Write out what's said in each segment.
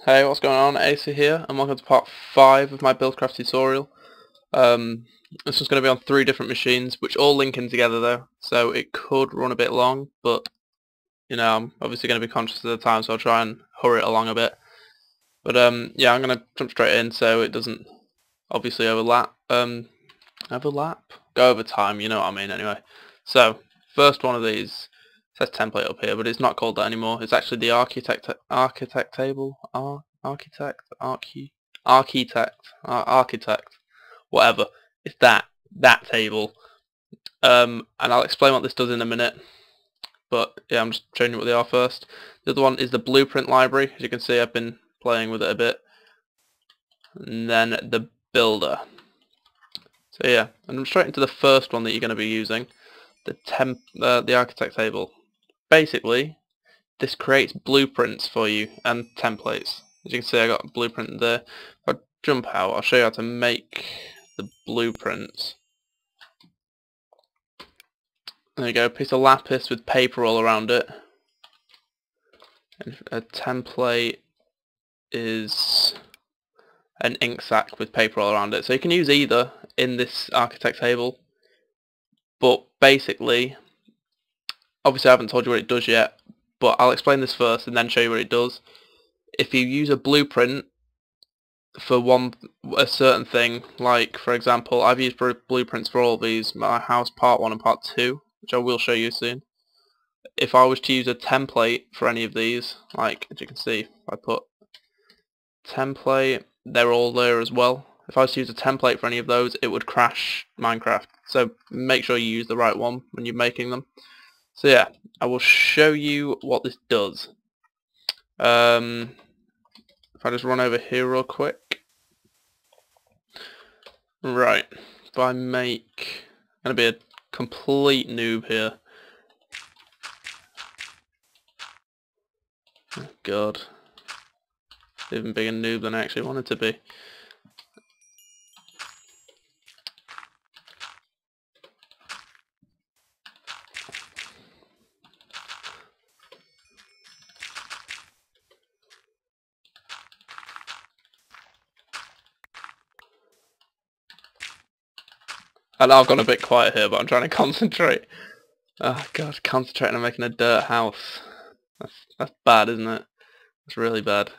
Hey, what's going on? AC here, and welcome to part 5 of my Buildcraft tutorial. This is going to be on 3 different machines, which all link in together though, so it could run a bit long, but, you know, I'm obviously going to be conscious of the time, so I'll try and hurry it along a bit. But, yeah, I'm going to jump straight in so it doesn't obviously overlap. Go over time, you know what I mean anyway. So, first one of these says template up here, but it's not called that anymore. It's actually the architect table, architect, whatever. It's that table. And I'll explain what this does in a minute. But yeah, I'm just showing you what they are first. The other one is the blueprint library. As you can see, I've been playing with it a bit. And then the builder. So yeah, and I'm straight into the first one that you're going to be using, the architect table. Basically, this creates blueprints for you and templates. As you can see, I got a blueprint there. If I jump out, I'll show you how to make the blueprints. There you go, a piece of lapis with paper all around it. And a template is an ink sac with paper all around it. So you can use either in this architect table, but basically, obviously I haven't told you what it does yet, but I'll explain this first and then show you what it does. If you use a blueprint for a certain thing, like for example, I've used blueprints for all of these, my house part 1 and part 2, which I will show you soon. If I was to use a template for any of these, like as you can see, if I put template, they're all there as well. If I was to use a template for any of those, it would crash Minecraft. So make sure you use the right one when you're making them. So yeah, I will show you what this does. If I just run over here real quick. Right, if I make... I'm going to be a complete noob here. Oh god. Even bigger noob than I actually wanted to be. I know I've gone a bit quiet here, but I'm trying to concentrate. Oh god, concentrating on making a dirt house. That's bad, isn't it? It's really bad.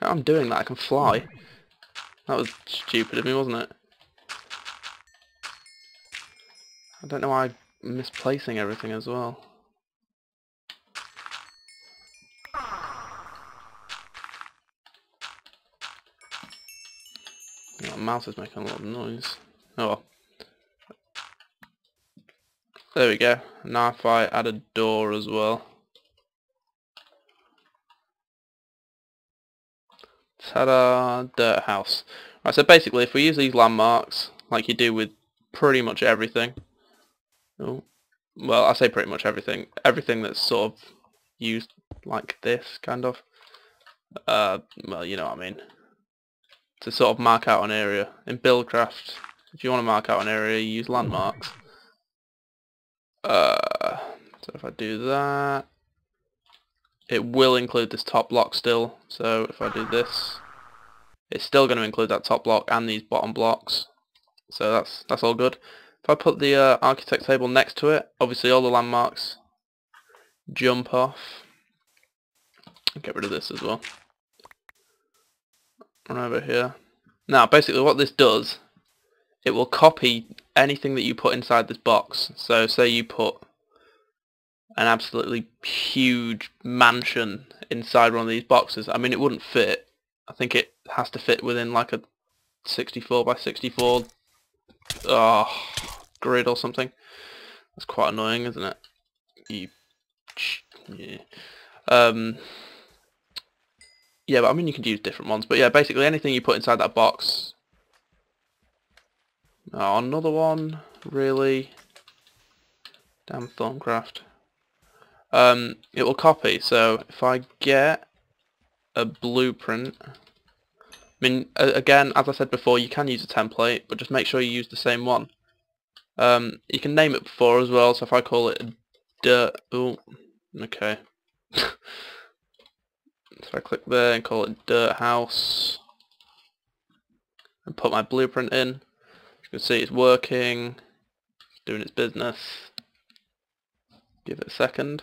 I'm doing that, I can fly. That was stupid of me, wasn't it? I don't know why I'm misplacing everything as well. Oh, my mouse is making a lot of noise. Oh well. There we go. Now if I add a door as well. Ta-da! Dirt house. Right, so basically if we use these landmarks, like you do with pretty much everything. Oh, well, I say pretty much everything. Everything that's sort of used like this, kind of. Well, you know what I mean. To sort of mark out an area. In Buildcraft, if you want to mark out an area, you use landmarks. So if I do that, it will include this top block still. So if I do this, it's still going to include that top block and these bottom blocks. So that's all good. If I put the architect table next to it, obviously all the landmarks jump off. I'll get rid of this as well. Run over here. Now basically what this does, it will copy anything that you put inside this box. So say you put an absolutely huge mansion inside one of these boxes. I mean, it wouldn't fit. I think it has to fit within like a 64 by 64 grid or something. That's quite annoying, isn't it? Yeah. Yeah, but I mean you could use different ones. But yeah, basically anything you put inside that box. Oh, another one, really? Damn Thorncraft. It will copy. So if I get a blueprint, I mean, again, as I said before, you can use a template, but just make sure you use the same one. You can name it before as well. So if I call it a dirt, oh, okay. So I click there and call it Dirt House and put my blueprint in. You can see it's working, it's doing its business. Give it a second.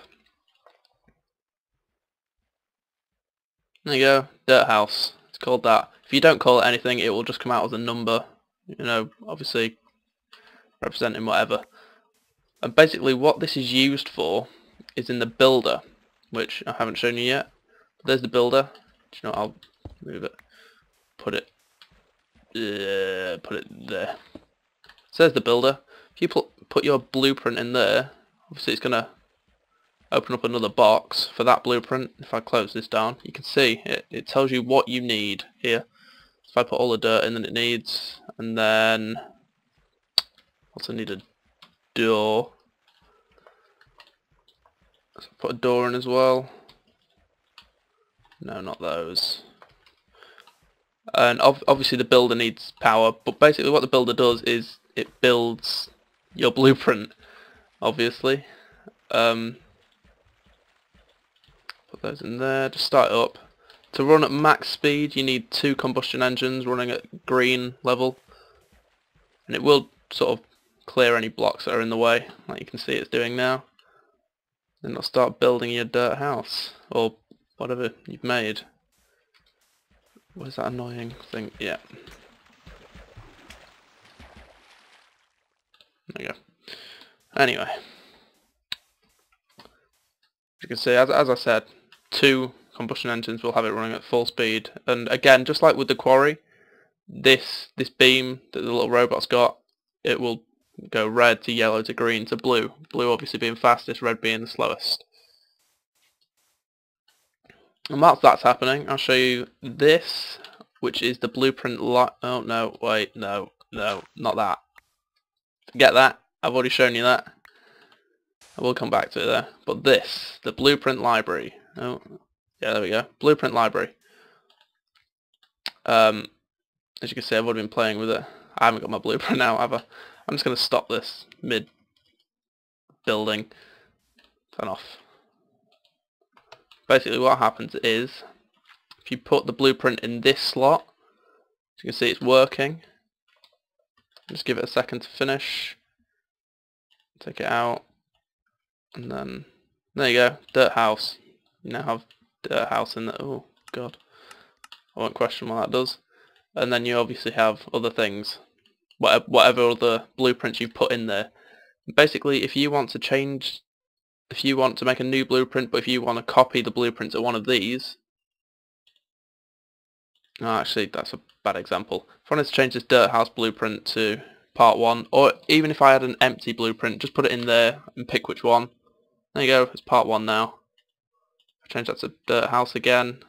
There you go, Dirt House. It's called that. If you don't call it anything, it will just come out as a number, you know, obviously representing whatever. And basically what this is used for is in the builder, which I haven't shown you yet. There's the builder. Do you know what, I'll move it. Put it there. So there's the builder. If you put your blueprint in there, obviously it's gonna open up another box for that blueprint. If I close this down, you can see it tells you what you need here. So if I put all the dirt in that it needs, and then also need a door. So put a door in as well. No, not those. And obviously the builder needs power, but basically what the builder does is it builds your blueprint, obviously. Put those in there, just start it up. To run at max speed you need 2 combustion engines running at green level, and it will sort of clear any blocks that are in the way, like you can see it's doing now. Then it'll start building your dirt house, or whatever you've made. What is that annoying thing? Yeah. There you go. Anyway. As you can see, as I said, 2 combustion engines will have it running at full speed. And again, just like with the quarry, this beam that the little robot's got, it will go red to yellow to green to blue. Blue obviously being fastest, red being the slowest. And whilst that's happening, I'll show you this, which is the blueprint oh no, wait, no, not that. Forget that, I've already shown you that. I will come back to it there. But this, the blueprint library. Oh, yeah, there we go. Blueprint library. As you can see, I've already been playing with it. I haven't got my blueprint now, have I? I'm just going to stop this mid-building. Turn off. Basically what happens is, if you put the blueprint in this slot, as you can see it's working. Just give it a second to finish. Take it out. And then, there you go, dirt house. You now have dirt house in there. Oh god, I won't question what that does. And then you obviously have other things, whatever other blueprints you've put in there. Basically, if you want to change, if you want to make a new blueprint, but if you want to copy the blueprints of one of these, no, actually that's a bad example. If I wanted to change this dirt house blueprint to part 1, or even if I had an empty blueprint, just put it in there and pick which one. There you go, it's part 1 now. I'll change that to dirt house again.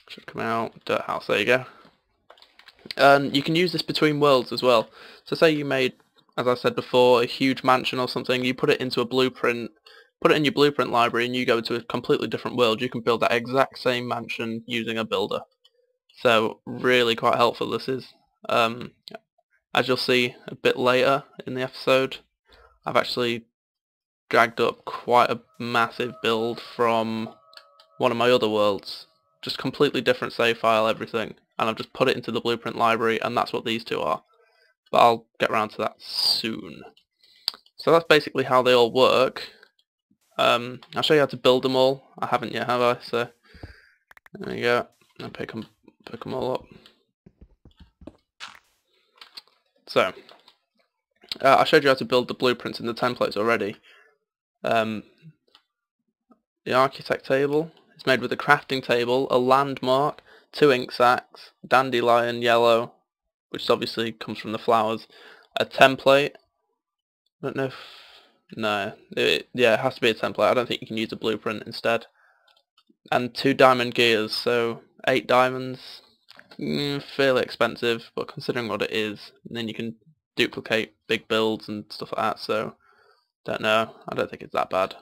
Should come out, dirt house, there you go. And you can use this between worlds as well. So say you made, as I said before, a huge mansion or something, you put it into a blueprint, put it in your blueprint library and you go to a completely different world, you can build that exact same mansion using a builder. So really quite helpful this is. As you'll see a bit later in the episode, I've actually dragged up quite a massive build from one of my other worlds. Just completely different save file, everything. And I've just put it into the blueprint library, and that's what these two are. But I'll get around to that soon. So that's basically how they all work. I'll show you how to build them all. I haven't yet, have I? So there you go. I'll pick them all up. So I showed you how to build the blueprints in the templates already. The architect table is made with a crafting table, a landmark, 2 ink sacks, dandelion yellow, which obviously comes from the flowers, a template. I don't know if... no, yeah, it has to be a template. I don't think you can use a blueprint instead. And 2 diamond gears, so 8 diamonds. Fairly expensive, but considering what it is, and then you can duplicate big builds and stuff like that, so don't know, I don't think it's that bad.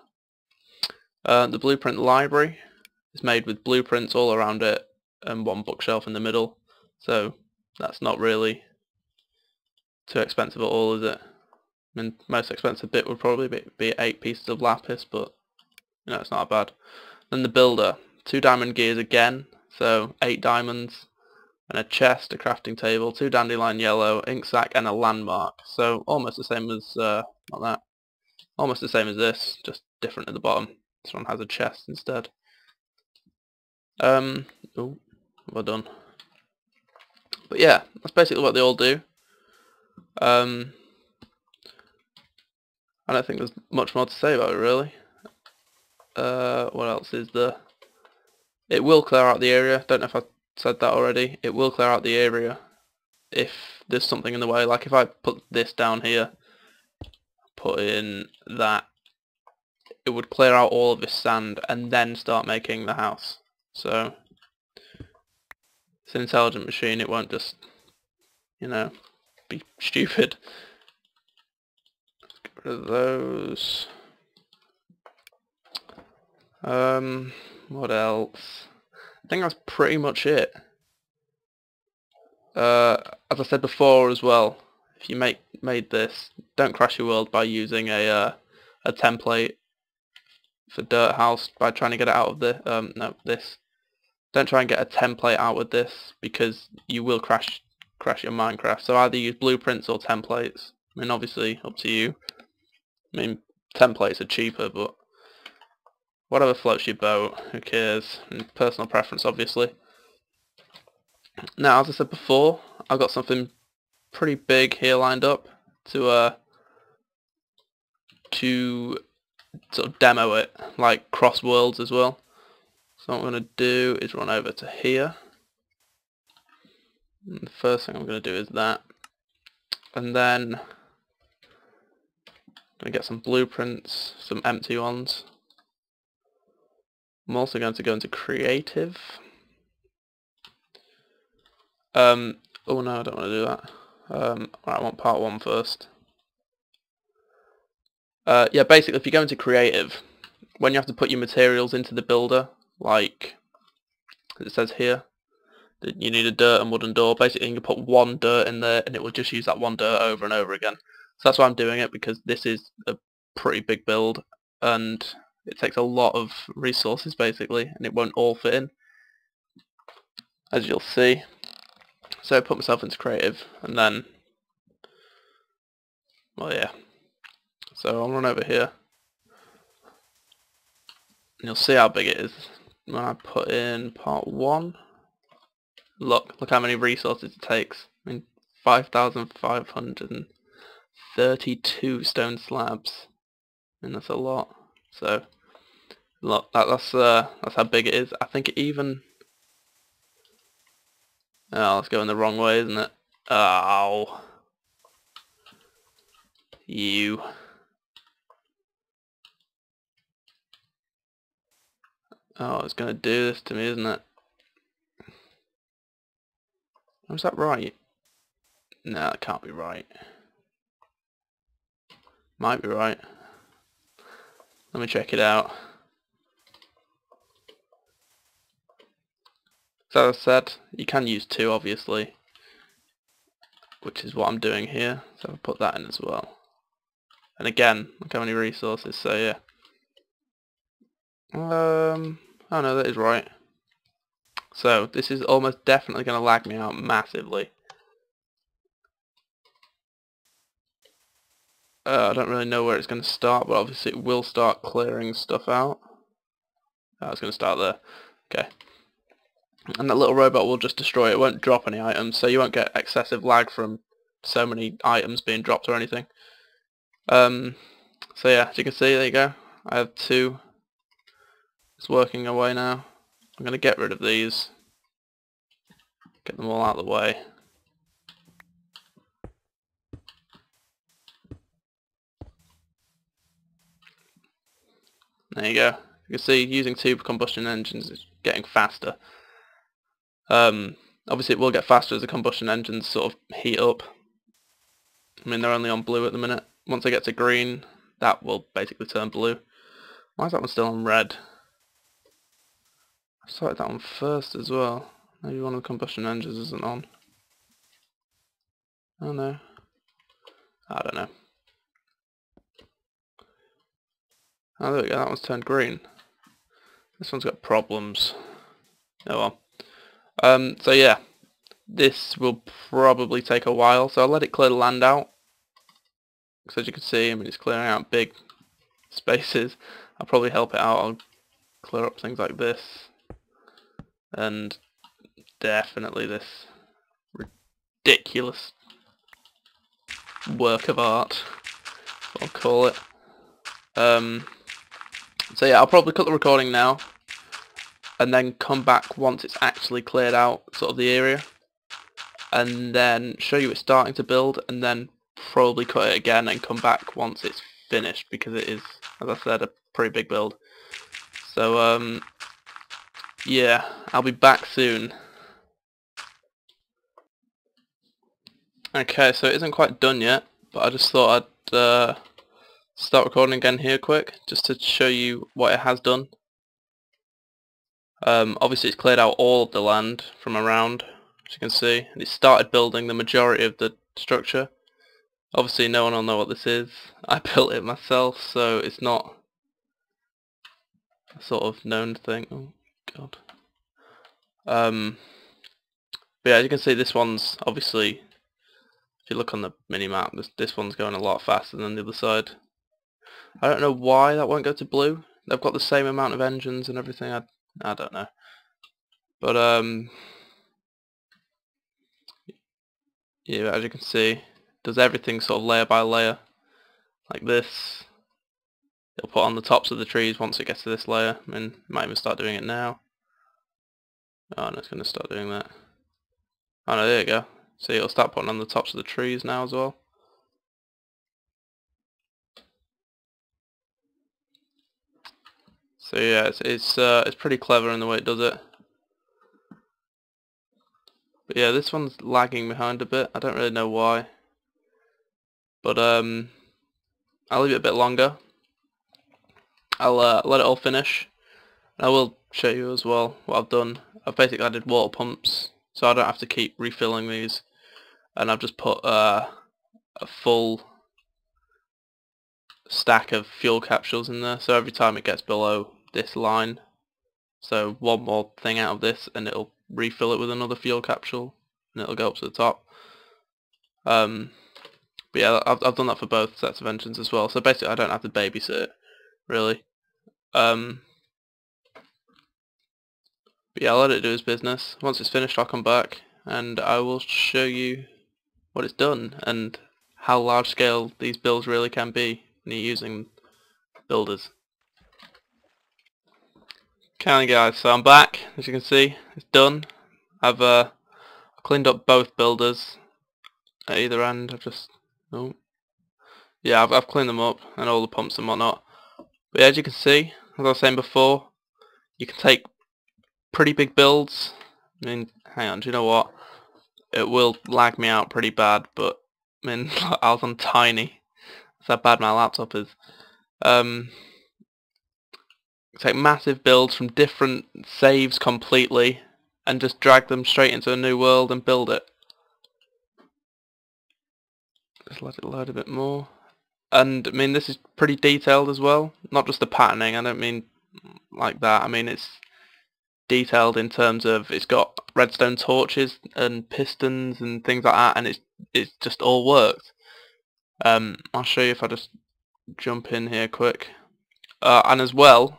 The blueprint library is made with blueprints all around it and 1 bookshelf in the middle, so that's not really too expensive at all, is it? I mean, most expensive bit would probably be 8 pieces of lapis, but you know, it's not bad. Then the builder, 2 diamond gears again, so 8 diamonds, and a chest, a crafting table, 2 dandelion yellow, ink sac, and a landmark. So almost the same as not that, almost the same as this, just different at the bottom. This one has a chest instead. Oh, well done. But yeah, that's basically what they all do. I don't think there's much more to say about it really. What else is there? It will clear out the area. Don't know if I said that already. It will clear out the area if there's something in the way. Like if I put this down here, put in that, it would clear out all of this sand and then start making the house. So it's an intelligent machine. It won't just, you know, be stupid. Let's get rid of those. What else? I think that's pretty much it. As I said before as well, if you made this, don't crash your world by using a template for dirt house by trying to get it out of the this. Don't try and get a template out with this because you will crash your Minecraft. So either use blueprints or templates. I mean, obviously up to you. I mean, templates are cheaper, but whatever floats your boat, who cares? And personal preference, obviously. Now, as I said before, I've got something pretty big here lined up to sort of demo it, like cross worlds as well. So what I'm going to do is run over to here. And the first thing I'm going to do is that. And then I'm going to get some blueprints, some empty ones. I'm also going to go into creative. Oh no, I don't want to do that. Right, I want part 1 first. Yeah, basically if you go into creative, when you have to put your materials into the builder, like it says here, that you need a dirt and wooden door, basically you can put 1 dirt in there and it will just use that 1 dirt over and over again. So that's why I'm doing it, because this is a pretty big build and it takes a lot of resources basically, and it won't all fit in, as you'll see. So I put myself into creative and then, well yeah, so I'll run over here and you'll see how big it is. When I put in part 1, look how many resources it takes. I mean, 5,532 stone slabs. I mean, that's a lot. So look, that's how big it is. I think it even, oh, it's going the wrong way, isn't it? Oh, you. Oh, it's going to do this to me, isn't it? Was that right? No, it can't be right. Might be right. Let me check it out. So as I said, you can use 2 obviously, which is what I'm doing here. So I'll put that in as well. And again, look how many resources, so yeah. Oh no, that is right. So this is almost definitely going to lag me out massively. I don't really know where it's going to start, but obviously it will start clearing stuff out. Oh, it's going to start there. Okay. And that little robot will just destroy it. It won't drop any items, so you won't get excessive lag from so many items being dropped or anything. So yeah, as you can see, there you go. I have 2. It's working away now. I'm going to get rid of these. Get them all out of the way. There you go. You can see using 2 combustion engines is getting faster. Obviously it will get faster as the combustion engines sort of heat up. I mean, they're only on blue at the minute. Once they get to green, that will basically turn blue. Why is that one still on red? I started that one first as well. Maybe one of the combustion engines isn't on. Oh no. I don't know. Oh, there we go, that one's turned green. This one's got problems. Oh well. So yeah, this will probably take a while, so I'll let it clear the land out. Because as you can see, I mean, it's clearing out big spaces. I'll probably help it out. I'll clear up things like this, and definitely this ridiculous work of art, I'll call it. So yeah, I'll probably cut the recording now, and then come back once it's actually cleared out sort of the area, and then show you it's starting to build, and then probably cut it again and come back once it's finished, because it is, as I said, a pretty big build. So yeah, I'll be back soon. Okay, so it isn't quite done yet, but I just thought I'd start recording again here quick, just to show you what it has done. Obviously it's cleared out all of the land from around, as you can see, and it started building the majority of the structure. Obviously no one will know what this is. I built it myself, so it's not a sort of known thing. Oh god. But yeah, as you can see, this one's obviously, if you look on the mini-map, this one's going a lot faster than the other side. I don't know why that won't go to blue. They've got the same amount of engines and everything. I don't know. But yeah, as you can see, it does everything sort of layer by layer, like this. It'll put on the tops of the trees once it gets to this layer. I mean, it might even start doing it now. Oh no, it's going to start doing that. Oh no, there you go. See, it'll start putting on the tops of the trees now as well. So yeah, it's pretty clever in the way it does it. But yeah, this one's lagging behind a bit. I don't really know why. But I'll leave it a bit longer. I'll let it all finish. I will show you as well what I've done. I've basically added water pumps, so I don't have to keep refilling these. And I've just put a full stack of fuel capsules in there, so every time it gets below this line, so one more thing out of this and it'll refill it with another fuel capsule and it'll go up to the top. But yeah, I've done that for both sets of engines as well, so basically I don't have to babysit it really. But yeah, I'll let it do its business. Once it's finished I'll come back and I will show you what it's done and how large scale these builds really can be when you're using builders. Okay guys, so I'm back. As you can see, it's done. I've cleaned up both builders at either end. I've cleaned them up and all the pumps and whatnot. But yeah, as you can see, as I was saying before, you can take pretty big builds. I mean, hang on, do you know what? It will lag me out pretty bad, but I mean, I was on tiny. That's how bad my laptop is. Take massive builds from different saves completely and just drag them straight into a new world and build it. Just let it load a bit more. And I mean, this is pretty detailed as well, not just the patterning. I don't mean like that. I mean it's detailed in terms of it's got redstone torches and pistons and things like that, and it's just all worked. I'll show you if I just jump in here quick. And as well,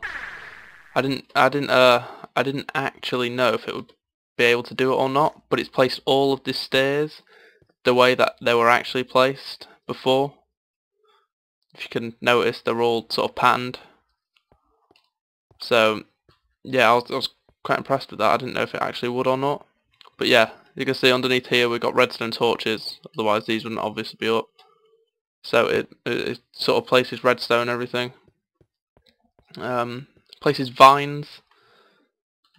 I didn't actually know if it would be able to do it or not, but it's placed all of the stairs the way that they were actually placed before. If you can notice, they're all sort of patterned. So yeah, I was quite impressed with that. I didn't know if it actually would or not. But yeah, you can see underneath here we've got redstone torches, otherwise these wouldn't obviously be up. So it sort of places redstone and everything. Places vines.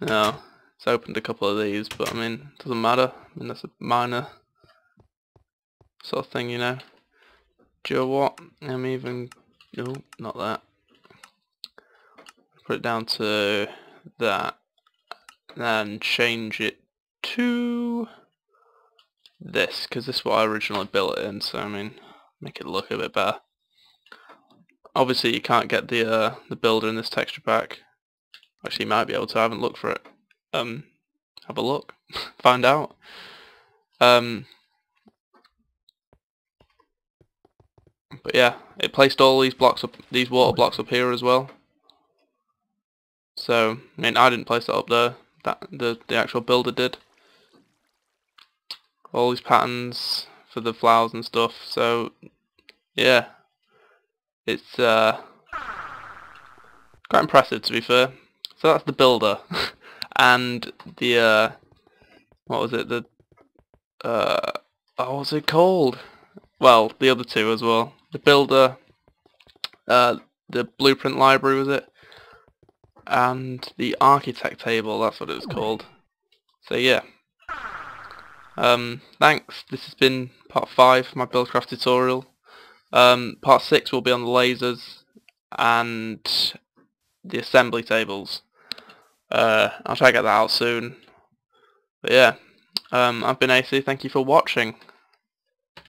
No, it's opened a couple of these, but I mean, it doesn't matter. I mean, that's a minor sort of thing, you know. Do you know what? I'm even... No, not that. Put it down to that. And change it to this, because this is what I originally built it in, so I mean, make it look a bit better. Obviously you can't get the builder in this texture pack. Actually, you might be able to. I haven't looked for it. Have a look. Find out. But yeah, it placed all these blocks up, these water blocks up here as well. So, I mean, I didn't place it up there. That the actual builder did. All these patterns for the flowers and stuff. So, yeah, it's quite impressive, to be fair. So that's the builder, and the what was it? The oh, what's it called? Well, the other two as well. The builder, the blueprint library, was it? And the architect table. That's what it was called. So yeah. Thanks. This has been part 5 of my Buildcraft tutorial. Part 6 will be on the lasers and the assembly tables. I'll try to get that out soon. But yeah, I've been AC, thank you for watching.